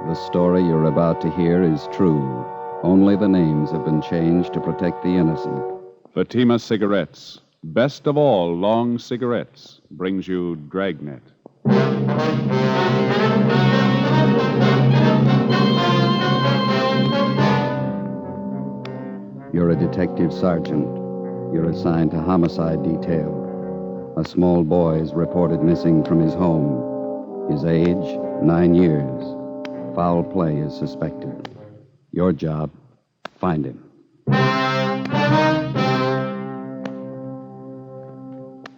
The story you're about to hear is true. Only the names have been changed to protect the innocent. Fatima Cigarettes, best of all long cigarettes, brings you Dragnet. You're a detective sergeant. You're assigned to homicide detail. A small boy is reported missing from his home. His age, 9 years. Foul play is suspected. Your job, find him.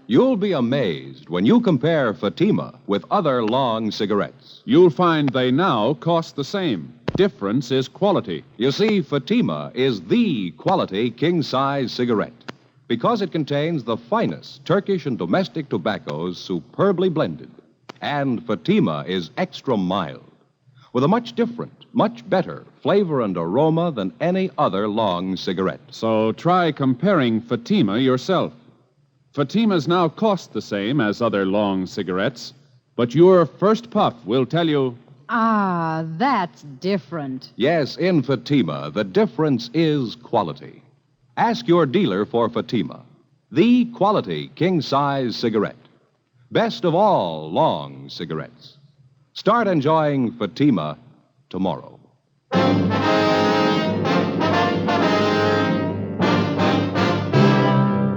You'll be amazed when you compare Fatima with other long cigarettes. You'll find they now cost the same. Difference is quality. You see, Fatima is the quality king-size cigarette because it contains the finest Turkish and domestic tobaccos superbly blended. And Fatima is extra mild, with a much different, much better flavor and aroma than any other long cigarette. So try comparing Fatima yourself. Fatimas now cost the same as other long cigarettes, but your first puff will tell you... Ah, that's different. Yes, in Fatima, the difference is quality. Ask your dealer for Fatima, the quality king-size cigarette. Best of all long cigarettes. Start enjoying Fatima tomorrow.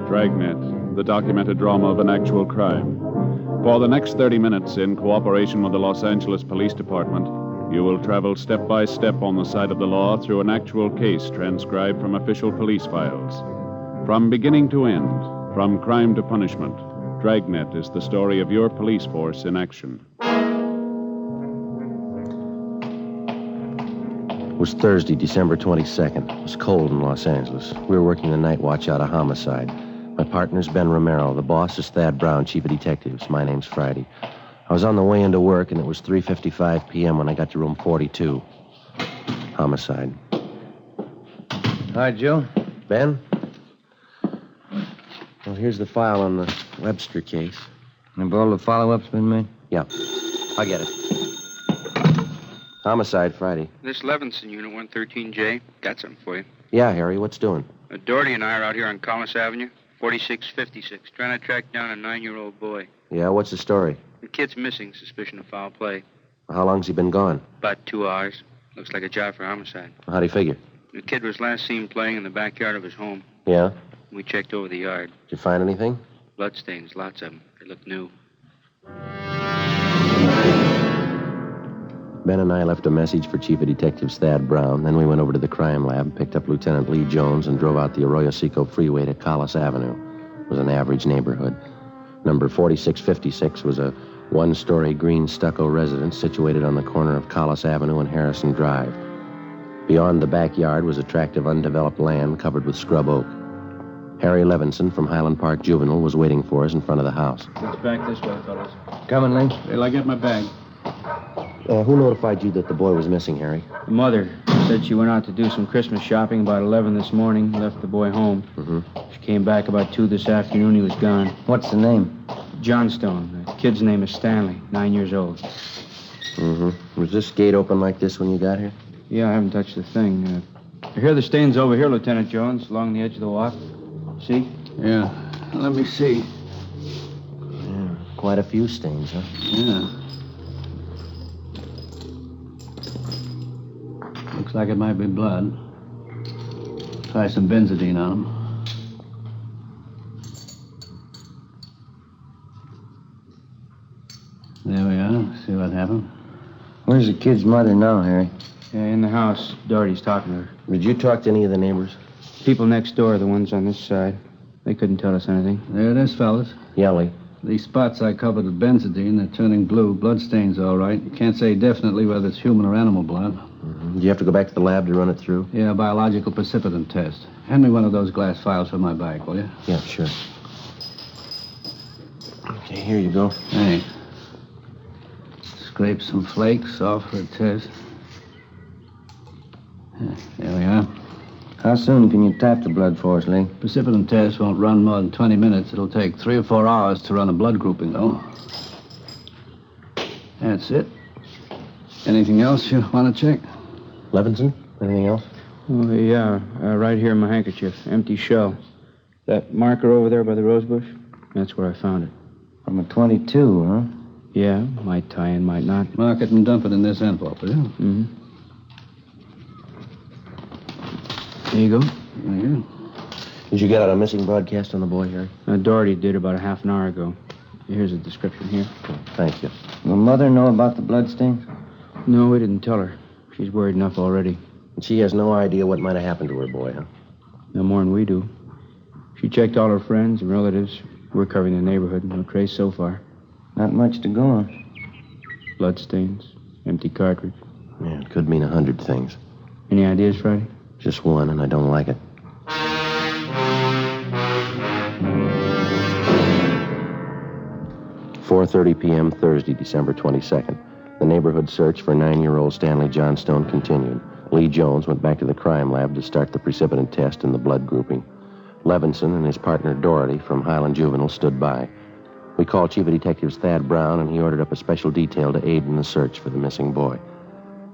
Dragnet, the documented drama of an actual crime. For the next 30 minutes, in cooperation with the Los Angeles Police Department, you will travel step by step on the side of the law through an actual case transcribed from official police files. From beginning to end, from crime to punishment, Dragnet is the story of your police force in action. It was Thursday, December 22nd. It was cold in Los Angeles. We were working the night watch out of homicide. My partner's Ben Romero. The boss is Thad Brown, chief of detectives. My name's Friday. I was on the way into work, and it was 3:55 p.m. when I got to room 42. Homicide. Hi, Joe. Ben? Well, here's the file on the Webster case. Have all the follow-ups been made? Yeah. I'll get it. Homicide, Friday. This Levinson, Unit 113J. Got something for you. Yeah, Harry, what's doing? Doherty and I are out here on Collis Avenue, 4656, trying to track down a 9-year-old boy. Yeah, what's the story? The kid's missing, suspicion of foul play. How long's he been gone? About 2 hours. Looks like a job for homicide. How'd he figure? The kid was last seen playing in the backyard of his home. Yeah? We checked over the yard. Did you find anything? Bloodstains, lots of them. They look new. Ben and I left a message for Chief of Detectives Thad Brown. Then we went over to the crime lab, picked up Lieutenant Lee Jones, and drove out the Arroyo Seco freeway to Collis Avenue. It was an average neighborhood. Number 4656 was a one-story green stucco residence situated on the corner of Collis Avenue and Harrison Drive. Beyond the backyard was a tract of undeveloped land covered with scrub oak. Harry Levinson from Highland Park Juvenile was waiting for us in front of the house. Let's back this way, fellas. Coming, Lee? Till I get my bag. Who notified you that the boy was missing, Harry? The mother said she went out to do some Christmas shopping about 11 this morning, left the boy home. Mm-hmm. She came back about 2 this afternoon. He was gone. What's the name? Johnstone. The kid's name is Stanley, 9 years old. Mm-hmm. Was this gate open like this when you got here? Yeah, I haven't touched a thing. I hear the stains over here, Lieutenant Jones, along the edge of the walk. See? Yeah. Let me see. Yeah, quite a few stains, huh? Yeah. Looks like it might be blood. Try some benzodine on them. There we are. See what happened. Where's the kid's mother now, Harry? Yeah, in the house. Doherty's talking to her. Did you talk to any of the neighbors? People next door, the ones on this side. They couldn't tell us anything. There it is, fellas. Yeah, Lee. These spots I covered with benzodine, they're turning blue. Bloodstains, all right. You can't say definitely whether it's human or animal blood. Mm-hmm. Do you have to go back to the lab to run it through? Yeah, biological precipitant test. Hand me one of those glass files for my bag, will you? Yeah, sure. Okay, here you go. Thanks. Scrape some flakes off for a test. Yeah, there we are. How soon can you tap the blood for us, Lee? Precipitant test won't run more than 20 minutes. It'll take 3 or 4 hours to run a blood grouping, though. That's it. Anything else you want to check? Levinson, anything else? Oh, yeah, right here in my handkerchief. Empty shell. That marker over there by the rose bush? That's where I found it. From a 22, huh? Yeah, might tie in, might not. Mark it and dump it in this envelope, will you? Mm-hmm. There you go. There you go. Did you get out a missing broadcast on the boy, Harry? Doherty did about a half an hour ago. Here's a description here. Thank you. Will Mother know about the bloodstains? No, we didn't tell her. She's worried enough already. And she has no idea what might have happened to her boy, huh? No more than we do. She checked all her friends and relatives. We're covering the neighborhood. No trace so far. Not much to go on. Bloodstains. Empty cartridge. Yeah, it could mean 100 things. Any ideas, Friday? Just one, and I don't like it. "4:30 p.m. Thursday, December 22nd. The neighborhood search for 9-year-old Stanley Johnstone continued. Lee Jones went back to the crime lab to start the precipitant test in the blood grouping. Levinson and his partner Doherty from Highland Juvenile stood by. We called Chief of Detectives Thad Brown, and he ordered up a special detail to aid in the search for the missing boy.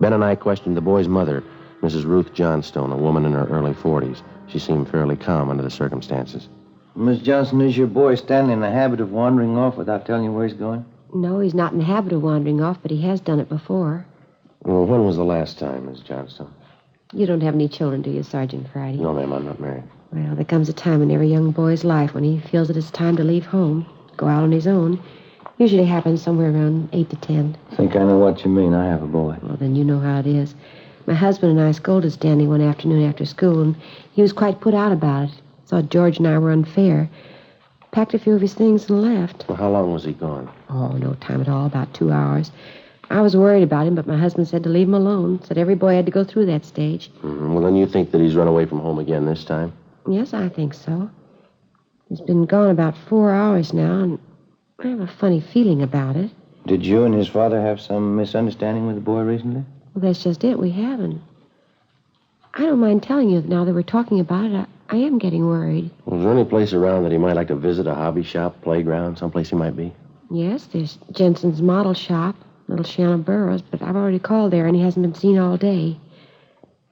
Ben and I questioned the boy's mother, Mrs. Ruth Johnstone, a woman in her early 40s. She seemed fairly calm under the circumstances. Miss Johnson, is your boy Stanley in the habit of wandering off without telling you where he's going? No, he's not in the habit of wandering off, but he has done it before. Well, when was the last time, Miss Johnstone? You don't have any children, do you, Sergeant Friday? No, ma'am, I'm not married. Well, there comes a time in every young boy's life when he feels that it's time to leave home, go out on his own. Usually happens somewhere around 8 to 10. I think I know what you mean. I have a boy. Well, then you know how it is. My husband and I scolded Stanley one afternoon after school, and he was quite put out about it. Thought George and I were unfair. Packed a few of his things and left. Well, how long was he gone? Oh, no time at all, about 2 hours. I was worried about him, but my husband said to leave him alone. Said every boy had to go through that stage. Mm-hmm. Well, then you think that he's run away from home again this time? Yes, I think so. He's been gone about 4 hours now, and I have a funny feeling about it. Did you and his father have some misunderstanding with the boy recently? Well, that's just it. We haven't. I don't mind telling you now that we're talking about it. I am getting worried. Well, is there any place around that he might like to visit, a hobby shop, playground, someplace he might be? Yes, there's Jensen's model shop, Little Shannon Burroughs, but I've already called there, and he hasn't been seen all day.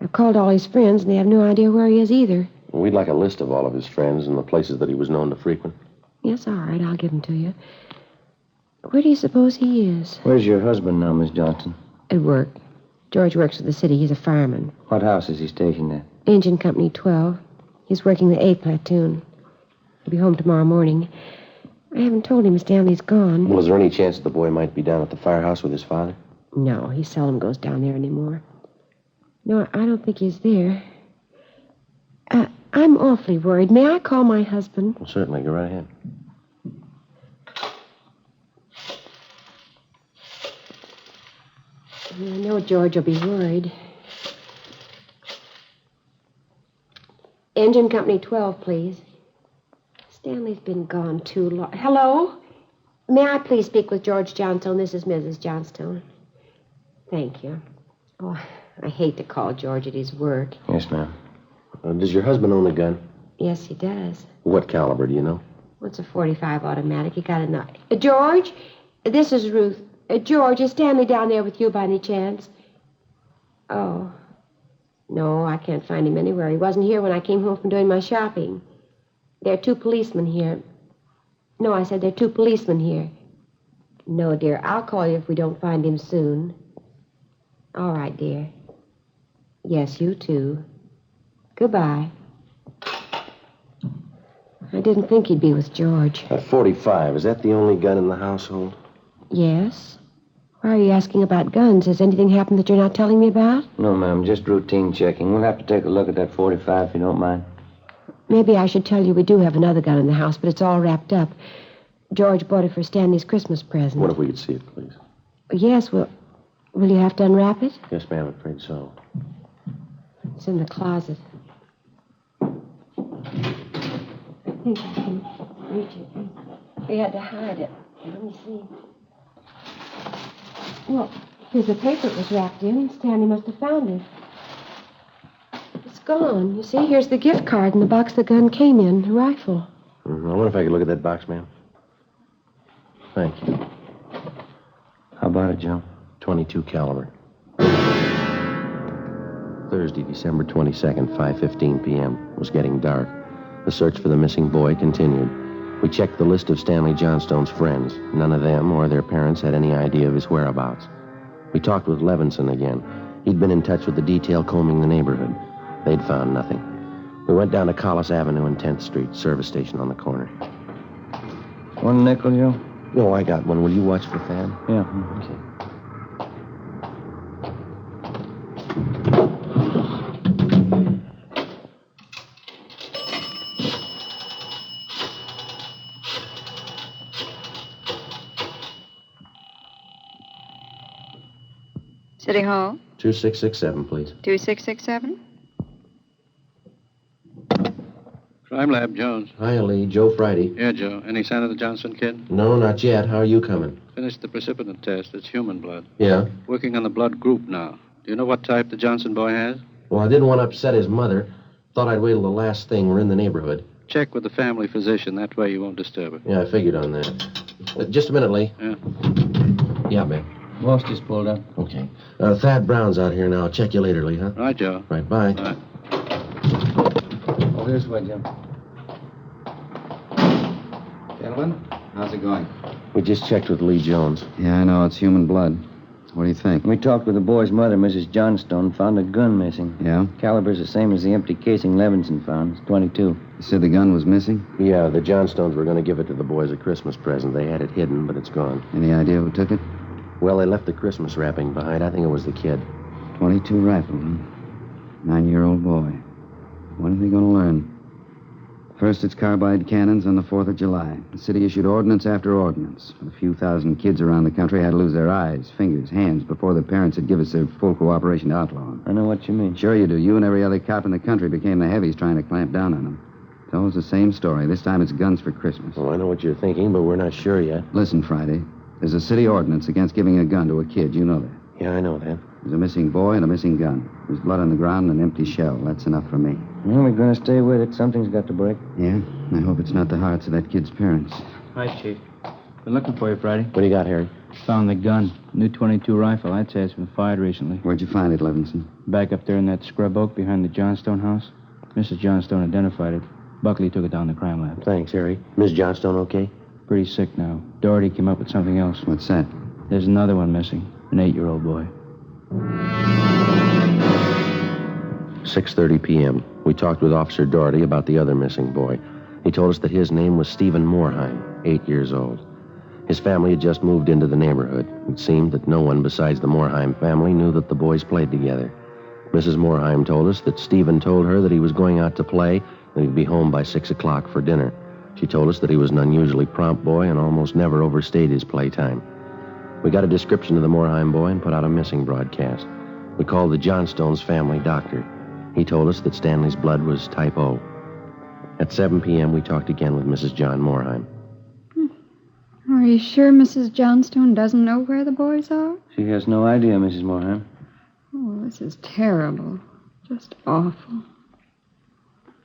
I've called all his friends, and they have no idea where he is either. Well, we'd like a list of all of his friends and the places that he was known to frequent. Yes, all right, I'll give them to you. Where do you suppose he is? Where's your husband now, Miss Johnson? At work. George works for the city. He's a fireman. What house is he stationed at? Engine Company 12. He's working the A platoon. He'll be home tomorrow morning. I haven't told him Stanley's gone. Well, is there any chance that the boy might be down at the firehouse with his father? No, he seldom goes down there anymore. No, I don't think he's there. I'm awfully worried. May I call my husband? Well, certainly. Go right ahead. I know George will be worried. Engine Company 12, please. Stanley's been gone too long. Hello? May I please speak with George Johnstone? This is Mrs. Johnstone. Thank you. Oh, I hate to call George at his work. Yes, ma'am. Does your husband own a gun? Yes, he does. What caliber, do you know? What's a .45 automatic? He got a knife. George? This is Ruth. George, is Stanley down there with you by any chance? Oh. No, I can't find him anywhere. He wasn't here when I came home from doing my shopping. There are 2 policemen here. No, I said there are 2 policemen here. No, dear, I'll call you if we don't find him soon. All right, dear. Yes, you too. Goodbye. I didn't think he'd be with George. At 45, is that the only gun in the household? Yes? Why are you asking about guns? Has anything happened that you're not telling me about? No, ma'am, just routine checking. We'll have to take a look at that 45 if you don't mind. Maybe I should tell you we do have another gun in the house, but it's all wrapped up. George bought it for Stanley's Christmas present. What if we could see it, please? Yes, well, will you have to unwrap it? Yes, ma'am, I'm afraid so. It's in the closet. I think I can reach it. We had to hide it. Let me see. Well, here's the paper it was wrapped in. Stanley must have found it. It's gone. You see, here's the gift card and the box the gun came in, the rifle. I wonder if I could look at that box, ma'am. Thank you. How about it, Joe? 22 caliber. Thursday, December 22nd, 5:15 p.m. It was getting dark. The search for the missing boy continued. We checked the list of Stanley Johnstone's friends. None of them or their parents had any idea of his whereabouts. We talked with Levinson again. He'd been in touch with the detail combing the neighborhood. They'd found nothing. We went down to Collis Avenue and 10th Street, service station on the corner. 1 nickel, Joe? No, I got one. Will you watch for Thad? Yeah. Okay. City Hall? 2667, please. 2667? Crime Lab, Jones. Hi, Lee. Joe Friday. Yeah, Joe. Any sign of the Johnson kid? No, not yet. How are you coming? Finished the precipitant test. It's human blood. Yeah? Working on the blood group now. Do you know what type the Johnson boy has? Well, I didn't want to upset his mother. Thought I'd wait till the last thing. We're in the neighborhood. Check with the family physician. That way you won't disturb her. Yeah, I figured on that. Just a minute, Lee. Yeah. Yeah, Ben. Most is pulled up. Okay. Thad Brown's out here now. I'll check you later, Lee, huh? Right, Joe. Right, bye. Right. Oh, this way, Jim. Gentlemen, how's it going? We just checked with Lee Jones. Yeah, I know. It's human blood. What do you think? We talked with the boy's mother, Mrs. Johnstone. Found a gun missing. Yeah? Caliber's the same as the empty casing Levinson found. It's 22. You said the gun was missing? Yeah, the Johnstones were going to give it to the boys as a Christmas present. They had it hidden, but it's gone. Any idea who took it? Well, they left the Christmas wrapping behind. I think it was the kid. 22 rifle, huh? 9-year-old boy. When are they going to learn? First, it's carbide cannons on the 4th of July. The city issued ordinance after ordinance. A few thousand kids around the country had to lose their eyes, fingers, hands before their parents would give us their full cooperation to outlaw them. I know what you mean. Sure you do. You and every other cop in the country became the heavies trying to clamp down on them. It's always the same story. This time it's guns for Christmas. Well, I know what you're thinking, but we're not sure yet. Listen, Friday. There's a city ordinance against giving a gun to a kid. You know that. Yeah, I know that. There's a missing boy and a missing gun. There's blood on the ground and an empty shell. That's enough for me. Well, we're going to stay with it. Something's got to break. Yeah? I hope it's not the hearts of that kid's parents. Hi, Chief. Been looking for you, Friday. What do you got, Harry? Found the gun. New 22 rifle. I'd say it's been fired recently. Where'd you find it, Levinson? Back up there in that scrub oak behind the Johnstone house. Mrs. Johnstone identified it. Buckley took it down to the crime lab. Thanks, Harry. Miss Johnstone okay? Pretty sick now. Doherty came up with something else. What's that? There's another one missing. An 8-year-old boy. 6:30 p.m. We talked with Officer Doherty about the other missing boy. He told us that his name was Stephen Moorheim, 8 years old. His family had just moved into the neighborhood. It seemed that no one besides the Moorheim family knew that the boys played together. Mrs. Moorheim told us that Stephen told her that he was going out to play and he'd be home by 6 o'clock for dinner. She told us that he was an unusually prompt boy and almost never overstayed his playtime. We got a description of the Moorheim boy and put out a missing broadcast. We called the Johnstones' family doctor. He told us that Stanley's blood was type O. At 7 p.m., we talked again with Mrs. John Moorheim. Are you sure Mrs. Johnstone doesn't know where the boys are? She has no idea, Mrs. Moorheim. Oh, this is terrible. Just awful.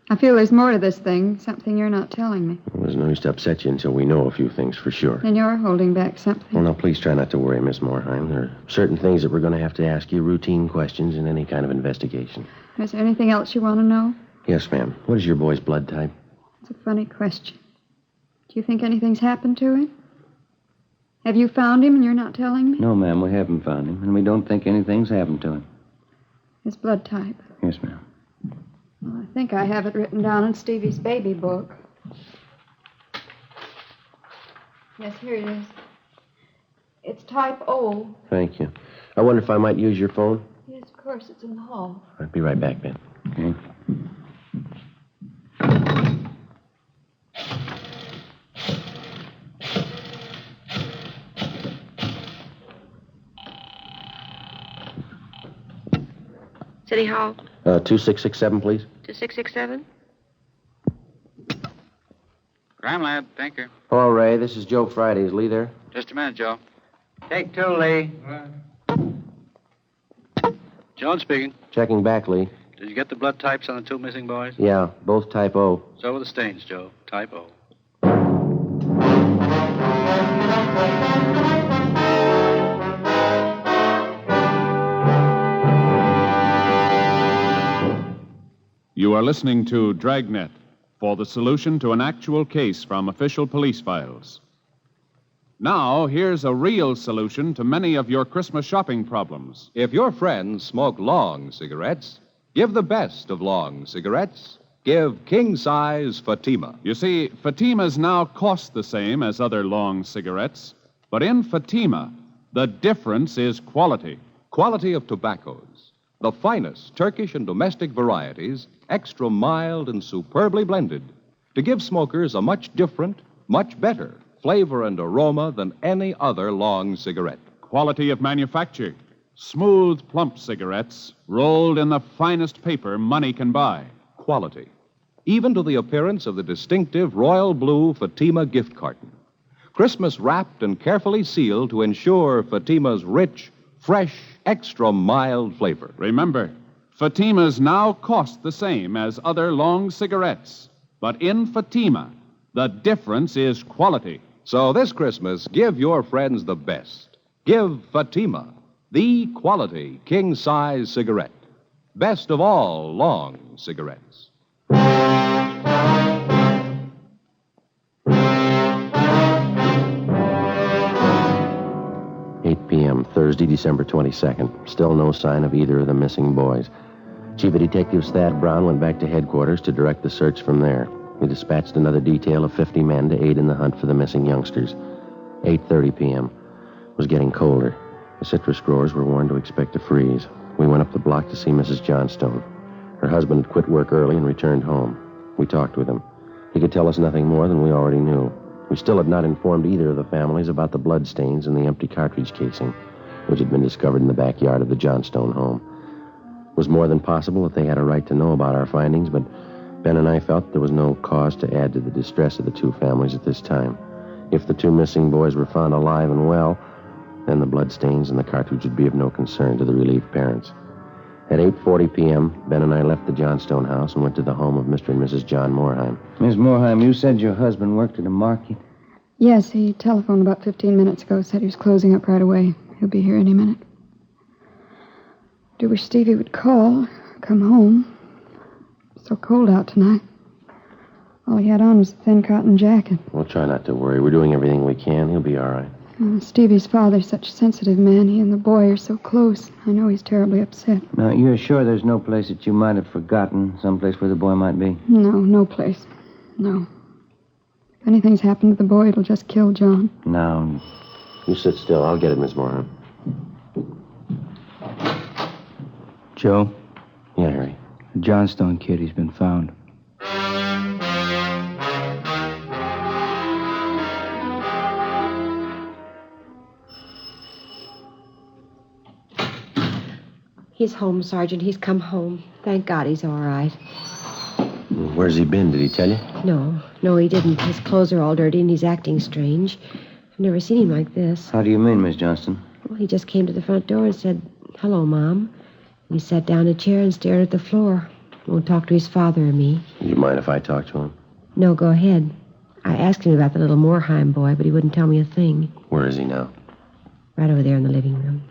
I feel there's more to this thing, something you're not telling me. Well, there's no use to upset you until we know a few things for sure. And you're holding back something. Well, now, please try not to worry, Miss Moorheim. There are certain things that we're going to have to ask you, routine questions in any kind of investigation. Is there anything else you want to know? Yes, ma'am. What is your boy's blood type? It's a funny question. Do you think anything's happened to him? Have you found him and you're not telling me? No, ma'am, we haven't found him, and we don't think anything's happened to him. His blood type. Yes, ma'am. Well, I think I have it written down in Stevie's baby book. Yes, here it is. It's type O. Thank you. I wonder if I might use your phone? Yes, of course, it's in the hall. I'll be right back, Ben. Okay. City Hall, 2667, please. 2667? Crime Lab, thank you. Hello, Ray. This is Joe Friday. Is Lee there? Just a minute, Joe. Take two, Lee. Jones speaking. Checking back, Lee. Did you get the blood types on the two missing boys? Yeah, both type O. So were the stains, Joe. Type O. You are listening to Dragnet for the solution to an actual case from official police files. Now, here's a real solution to many of your Christmas shopping problems. If your friends smoke long cigarettes, give the best of long cigarettes. Give king-size Fatima. You see, Fatimas now cost the same as other long cigarettes, but in Fatima, the difference is quality. Quality of tobaccos. The finest Turkish and domestic varieties, extra mild and superbly blended, to give smokers a much different, much better flavor and aroma than any other long cigarette. Quality of manufacture. Smooth, plump cigarettes rolled in the finest paper money can buy. Quality. Even to the appearance of the distinctive royal blue Fatima gift carton. Christmas wrapped and carefully sealed to ensure Fatima's rich, fresh, extra mild flavor. Remember, Fatimas now cost the same as other long cigarettes. But in Fatima, the difference is quality. So this Christmas, give your friends the best. Give Fatima, the quality king-size cigarette. Best of all long cigarettes. 8 p.m., Thursday, December 22nd. Still no sign of either of the missing boys. Chief of Detectives Thad Brown went back to headquarters to direct the search from there. He dispatched another detail of 50 men to aid in the hunt for the missing youngsters. 8:30 p.m. It was getting colder. The citrus growers were warned to expect a freeze. We went up the block to see Mrs. Johnstone. Her husband had quit work early and returned home. We talked with him. He could tell us nothing more than we already knew. We still had not informed either of the families about the bloodstains in the empty cartridge casing, which had been discovered in the backyard of the Johnstone home. It was more than possible that they had a right to know about our findings, but Ben and I felt there was no cause to add to the distress of the two families at this time. If the two missing boys were found alive and well, then the bloodstains in the cartridge would be of no concern to the relieved parents. At 8:40 p.m., Ben and I left the Johnstone house and went to the home of Mr. and Mrs. John Moorheim. Miss Moorheim, you said your husband worked at a market? Yes, he telephoned about 15 minutes ago, said he was closing up right away. He'll be here any minute. Do wish Stevie would call, come home. It's so cold out tonight. All he had on was a thin cotton jacket. We'll try not to worry. We're doing everything we can. He'll be all right. Stevie's father's such a sensitive man. He and the boy are so close. I know he's terribly upset. Now, you're sure there's no place that you might have forgotten, someplace where the boy might be? No place. No. If anything's happened to the boy, it'll just kill John. No. You sit still. I'll get it, Miss Moorheim. Joe? Yeah, Harry. The Johnstone kid, he's been found. He's home, Sergeant. He's come home. Thank God he's all right. Where's he been? Did he tell you? No, he didn't. His clothes are all dirty and he's acting strange. I've never seen him like this. How do you mean, Miss Johnston? Well, he just came to the front door and said, "Hello, Mom." He sat down in a chair and stared at the floor. Won't talk to his father or me. Do you mind if I talk to him? No, go ahead. I asked him about the little Moorheim boy, but he wouldn't tell me a thing. Where is he now? Right over there in the living room.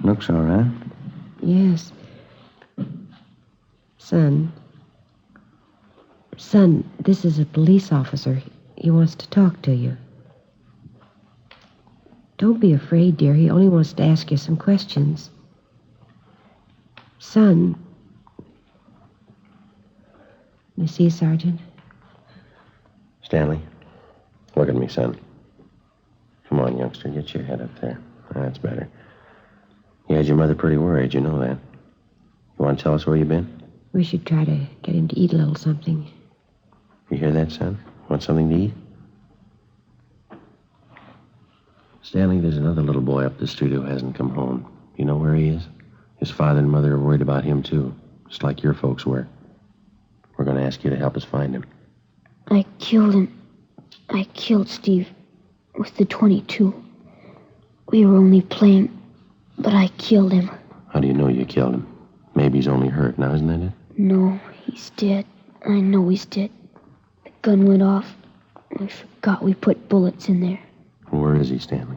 Looks all right. Yes. Son, this is a police officer. He wants to talk to you. Don't be afraid, dear. He only wants to ask you some questions. Son. You see, Sergeant? Stanley, look at me, son. Come on, youngster. Get your head up there. That's better. You had your mother pretty worried. You know that. You want to tell us where you've been? We should try to get him to eat a little something. You hear that, son? Want something to eat? Stanley, there's another little boy up the street who hasn't come home. You know where he is? His father and mother are worried about him, too. Just like your folks were. We're going to ask you to help us find him. I killed him. I killed Steve with the .22. We were only playing, but I killed him. How do you know you killed him? Maybe he's only hurt now, isn't that it? No, he's dead. I know he's dead. The gun went off. I forgot we put bullets in there. Where is he, Stanley?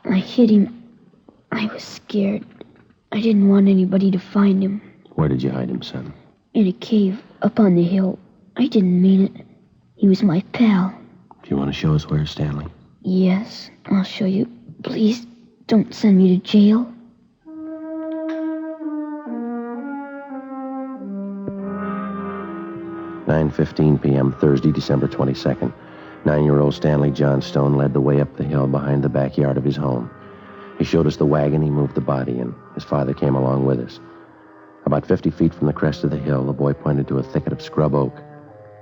I hit him. I was scared. I didn't want anybody to find him. Where did you hide him, son? In a cave up on the hill. I didn't mean it. He was my pal. Do you want to show us where, Stanley? Yes, I'll show you. Please, don't send me to jail. "9:15 p.m., Thursday, December 22nd. 9-year-old Stanley Johnstone led the way up the hill behind the backyard of his home. He showed us the wagon he moved the body in. His father came along with us. About 50 feet from the crest of the hill, the boy pointed to a thicket of scrub oak.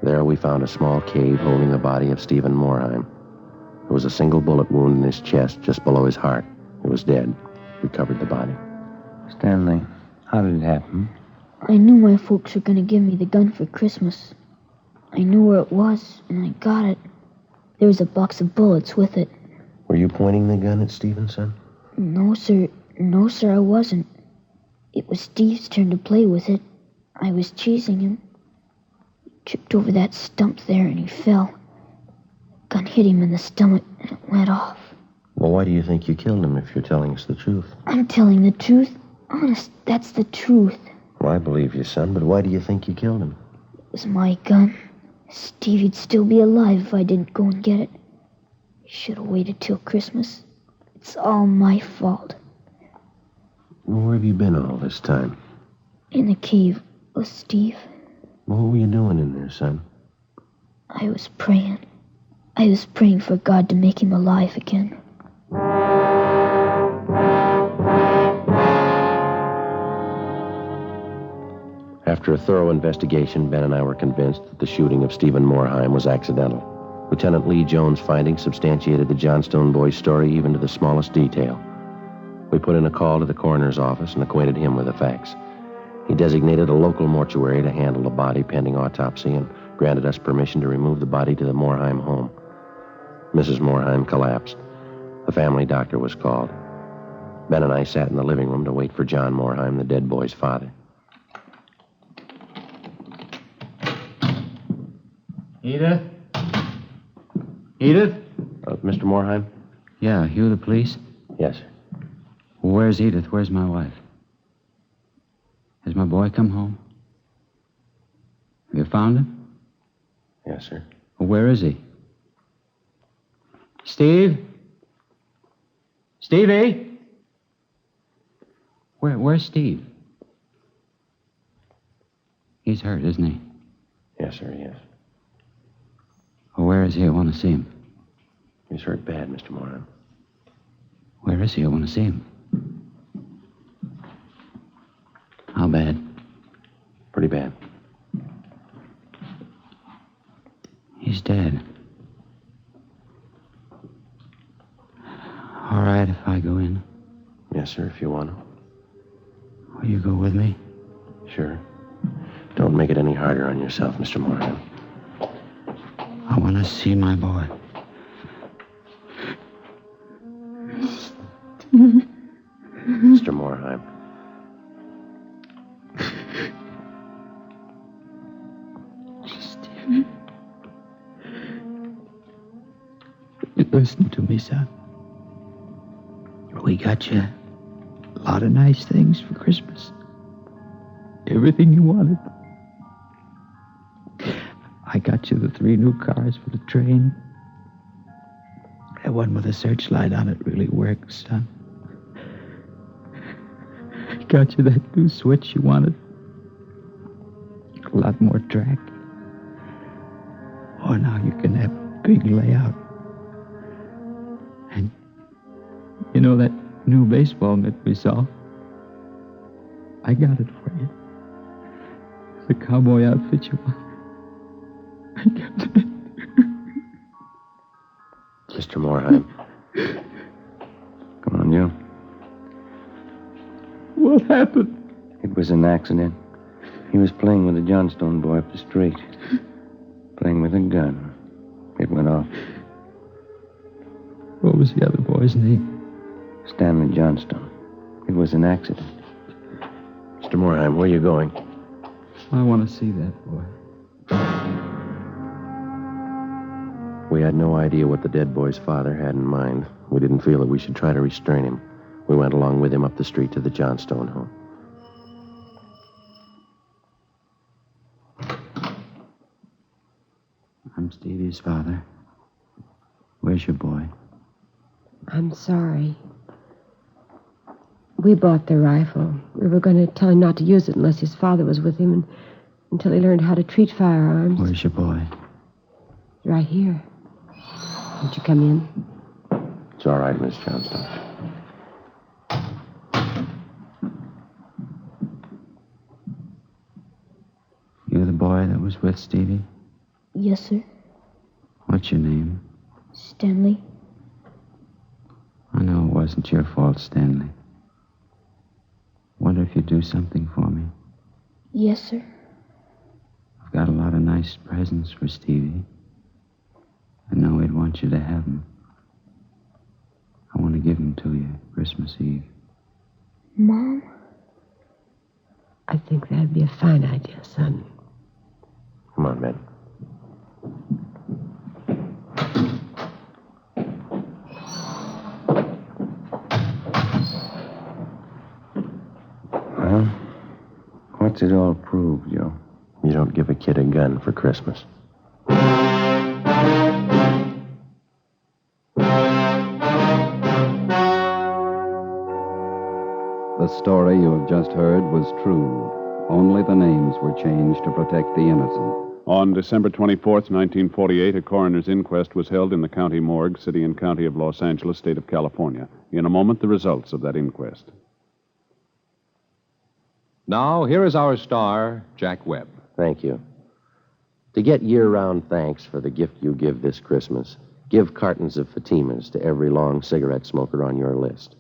There we found a small cave holding the body of Stephen Morheim. There was a single bullet wound in his chest just below his heart. He was dead. We covered the body. Stanley, how did it happen? I knew my folks were going to give me the gun for Christmas. I knew where it was, and I got it. There was a box of bullets with it. Were you pointing the gun at Stevenson? No, sir. No, sir, I wasn't. It was Steve's turn to play with it. I was chasing him. He tripped over that stump there, and he fell. Gun hit him in the stomach, and it went off. Well, why do you think you killed him if you're telling us the truth? I'm telling the truth. Honest, that's the truth. Well, I believe you, son, but why do you think you killed him? It was my gun. Stevie'd still be alive if I didn't go and get it. Should have waited till Christmas. It's all my fault. Well, where have you been all this time? In the cave with Steve. Well, what were you doing in there, son? I was praying. I was praying for God to make him alive again. After a thorough investigation, Ben and I were convinced that the shooting of Stephen Morheim was accidental. Lieutenant Lee Jones' findings substantiated the Johnstone boy's story even to the smallest detail. We put in a call to the coroner's office and acquainted him with the facts. He designated a local mortuary to handle the body pending autopsy and granted us permission to remove the body to the Morheim home. Mrs. Morheim collapsed. The family doctor was called. Ben and I sat in the living room to wait for John Morheim, the dead boy's father. Edith? Edith? Mr. Morheim? Yeah, you the police? Yes, sir. Where's Edith? Where's my wife? Has my boy come home? Have you found him? Yes, sir. Well, where is he? Steve? Stevie? Where's Steve? He's hurt, isn't he? Yes, sir, yes. Well, where is he? I want to see him. He's hurt bad, Mr. Morheim. Where is he? I want to see him. How bad? Pretty bad. He's dead. All right if I go in. Yes, sir, if you want to. Will you go with me? Sure. Don't make it any harder on yourself, Mr. Morheim. I want to see my boy. Mr. Morheim. Stephen. Listen to me, son. We got you a lot of nice things for Christmas. Everything you wanted. I got you the 3 new cars for the train. That one with a searchlight on it really works, son. I got you that new switch you wanted. A lot more track. Oh, now you can have a big layout. And you know that new baseball mitt we saw? I got it for you. The cowboy outfit you want. I got it. Mr. Morheim. Come on, you. What happened? It was an accident. He was playing with a Johnstone boy up the street. Playing with a gun. It went off. What was the other boy's name? Stanley Johnstone. It was an accident. Mr. Morheim, where are you going? I want to see that boy. We had no idea what the dead boy's father had in mind. We didn't feel that we should try to restrain him. We went along with him up the street to the Johnstone home. I'm Stevie's father. Where's your boy? I'm sorry. We bought the rifle. We were going to tell him not to use it unless his father was with him until he learned how to treat firearms. Where's your boy? Right here. Won't you come in? It's all right, Miss Johnston. You're the boy that was with Stevie? Yes, sir. What's your name? Stanley. I know it wasn't your fault, Stanley. Wonder if you'd do something for me. Yes, sir. I've got a lot of nice presents for Stevie. I know he'd want you to have them. I want to give them to you Christmas Eve. Mom? I think that'd be a fine idea, son. Come on, Ben. Well, what's it all prove, Joe? You don't give a kid a gun for Christmas. The story you have just heard was true. Only the names were changed to protect the innocent. On December 24th, 1948, a coroner's inquest was held in the county morgue, city and county of Los Angeles, state of California. In a moment, the results of that inquest. Now, here is our star, Jack Webb. Thank you. To get year-round thanks for the gift you give this Christmas, give cartons of Fatimas to every long cigarette smoker on your list.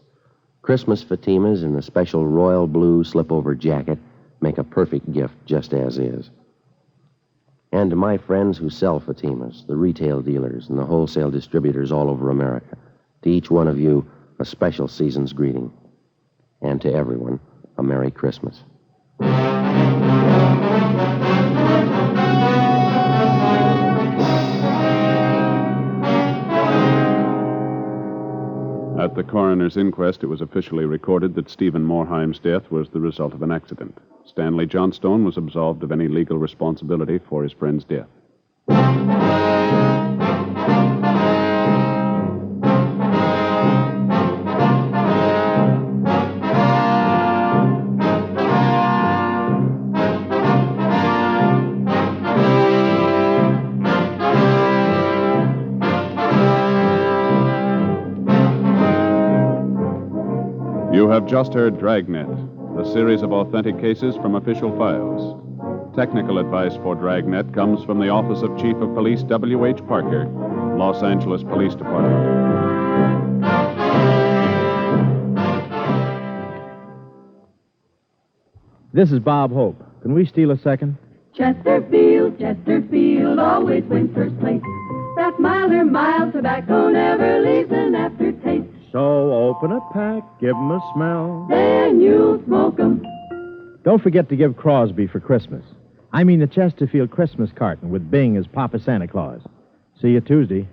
Christmas Fatimas in the special royal blue slip-over jacket make a perfect gift just as is. And to my friends who sell Fatimas, the retail dealers and the wholesale distributors all over America, to each one of you, a special season's greeting. And to everyone, a Merry Christmas. At the coroner's inquest, it was officially recorded that Stephen Morheim's death was the result of an accident. Stanley Johnstone was absolved of any legal responsibility for his friend's death. You have just heard Dragnet, a series of authentic cases from official files. Technical advice for Dragnet comes from the Office of Chief of Police W.H. Parker, Los Angeles Police Department. This is Bob Hope. Can we steal a second? Chesterfield, Chesterfield always wins first place. That milder, mild tobacco never leaves an aftertaste. So open a pack, give 'em a smell. Then you'll smoke 'em. Don't forget to give Crosby for Christmas. I mean the Chesterfield Christmas carton with Bing as Papa Santa Claus. See you Tuesday.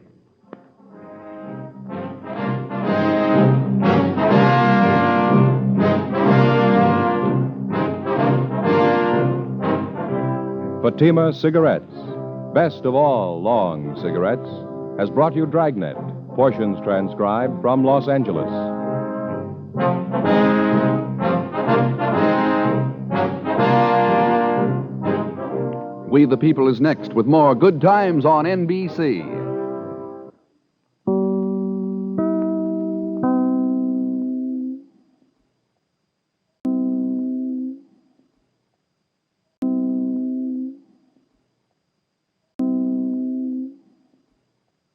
Fatima Cigarettes, best of all long cigarettes, has brought you Dragnet, portions transcribed from Los Angeles. We the People is next with more Good Times on NBC.